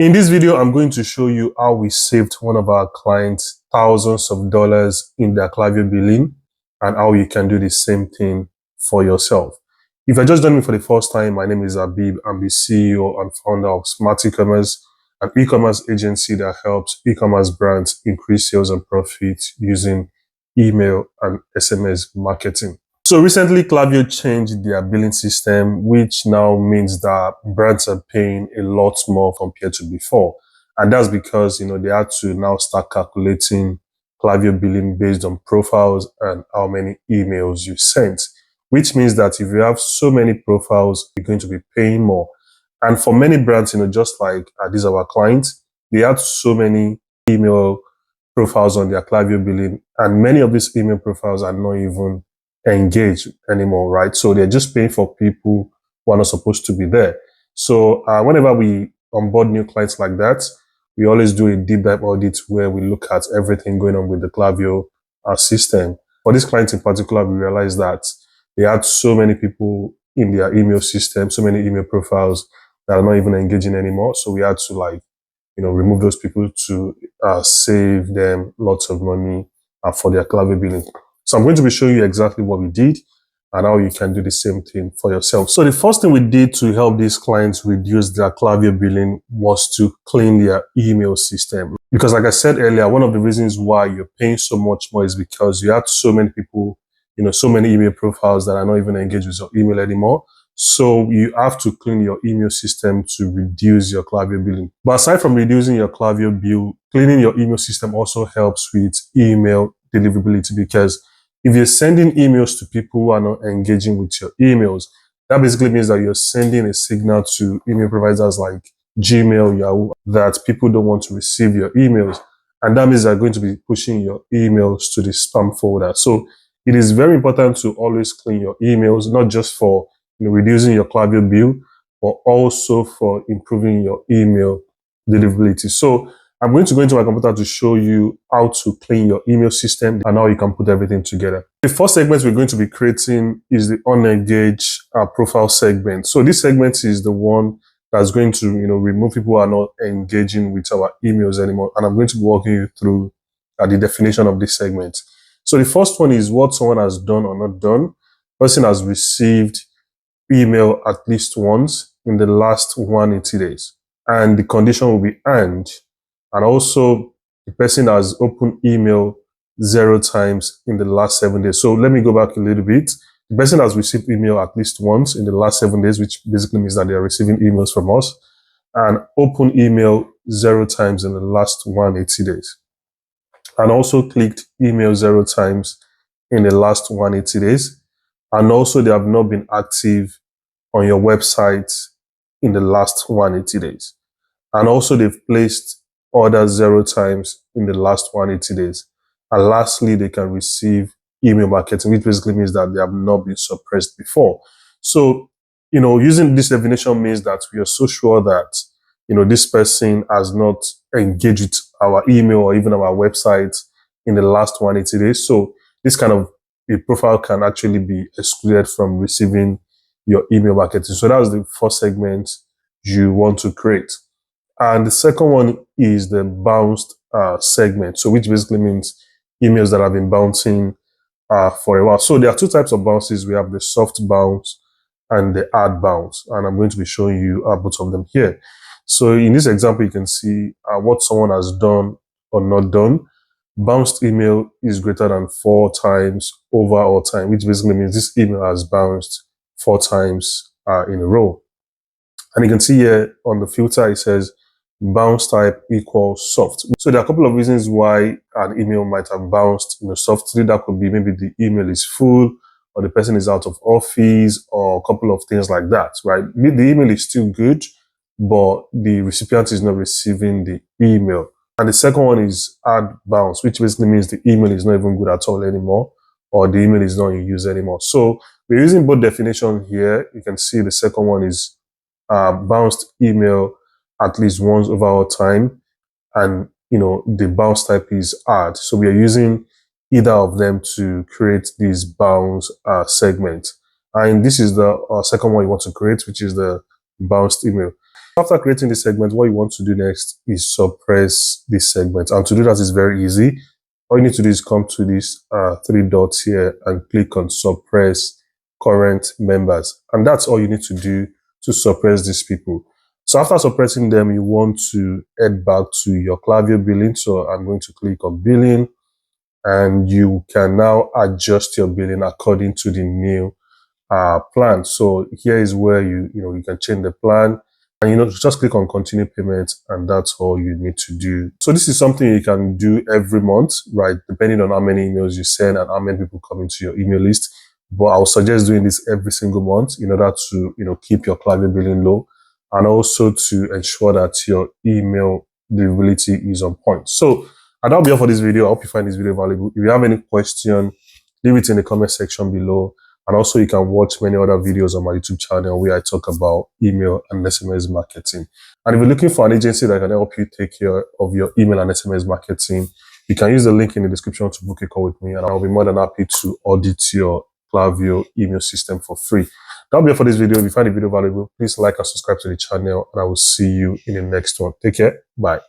In this video, I'm going to show you how we saved one of our clients thousands of dollars in their Klaviyo billing and how you can do the same thing for yourself. If you're just joining me for the first time, my name is Abib. I'm the CEO and founder of Smart E-commerce, an e-commerce agency that helps e-commerce brands increase sales and profits using email and SMS marketing. So recently, Klaviyo changed their billing system, which now means that brands are paying a lot more compared to before. And that's because, they had to now start calculating Klaviyo billing based on profiles and how many emails you sent, which means that if you have so many profiles, you're going to be paying more. And for many brands, just like these are our clients, they had so many email profiles on their Klaviyo billing, and many of these email profiles are not even engaged anymore, right? So they're just paying for people who are not supposed to be there. So whenever we onboard new clients like that, we always do a deep dive audit where we look at everything going on with the Klaviyo system. For this client in particular, we realized that they had so many people in their email system, so many email profiles that are not even engaging anymore. So we had to remove those people to save them lots of money for their Klaviyo billing. So I'm going to be showing you exactly what we did and how you can do the same thing for yourself. So the first thing we did to help these clients reduce their Klaviyo billing was to clean their email system. Because like I said earlier, one of the reasons why you're paying so much more is because you have so many people, so many email profiles that are not even engaged with your email anymore. So you have to clean your email system to reduce your Klaviyo billing. But aside from reducing your Klaviyo bill, cleaning your email system also helps with email deliverability, because if you're sending emails to people who are not engaging with your emails, that basically means that you're sending a signal to email providers like Gmail, Yahoo, that people don't want to receive your emails. And that means they're going to be pushing your emails to the spam folder. So it is very important to always clean your emails, not just for reducing your Klaviyo bill, but also for improving your email deliverability. So I'm going to go into my computer to show you how to clean your email system and how you can put everything together. The first segment we're going to be creating is the unengaged profile segment. So this segment is the one that's going to remove people who are not engaging with our emails anymore. And I'm going to be walking you through the definition of this segment. So the first one is what someone has done or not done. Person has received email at least once in the last 180 days. And the condition will be and also the person has opened email 0 times in the last 7 days. So let me go back a little bit. The person has received email at least once in the last 7 days, which basically means that they are receiving emails from us, and open email 0 times in the last 180 days. And also clicked email 0 times in the last 180 days. And also they have not been active on your website in the last 180 days. And also they've placed orders 0 times in the last 180 days. And lastly, they can receive email marketing, which basically means that they have not been suppressed before. So, using this definition means that we are so sure that, this person has not engaged with our email or even our website in the last 180 days. So this kind of a profile can actually be excluded from receiving your email marketing. So that's the first segment you want to create. And the second one is the bounced segment. So which basically means emails that have been bouncing for a while. So there are two types of bounces. We have the soft bounce and the hard bounce. And I'm going to be showing you both of them here. So in this example, you can see what someone has done or not done. Bounced email is greater than 4 times over all time, which basically means this email has bounced 4 times in a row. And you can see here on the filter, it says bounce type equals soft. So there are a couple of reasons why an email might have bounced softly. That could be maybe the email is full, or the person is out of office, or a couple of things like that, right? The email is still good, but the recipient is not receiving the email. And the second one is hard bounce, which basically means the email is not even good at all anymore, or the email is not in use anymore. So we're using both definitions here. You can see the second one is bounced email at least once over our time, and the bounce type is hard. So we are using either of them to create this bounce segment. And this is the second one you want to create, which is the bounced email. After creating this segment, what you want to do next is suppress this segment. And to do that is very easy. All you need to do is come to these three dots here and click on suppress current members. And that's all you need to do to suppress these people. So after suppressing them, you want to head back to your Klaviyo billing. So I'm going to click on billing, and you can now adjust your billing according to the new plan. So here is where you can change the plan, and just click on continue payment, and that's all you need to do. So this is something you can do every month, right? Depending on how many emails you send and how many people come into your email list. But I would suggest doing this every single month in order to keep your Klaviyo billing low, and also to ensure that your email deliverability is on point. So that'll be all for this video. I hope you find this video valuable. If you have any question, leave it in the comment section below. And also you can watch many other videos on my YouTube channel where I talk about email and SMS marketing. And if you're looking for an agency that can help you take care of your email and SMS marketing, you can use the link in the description to book a call with me, and I'll be more than happy to audit your Klaviyo email system for free. That'll be it for this video. If you find the video valuable, please like and subscribe to the channel, and I will see you in the next one. Take care. Bye.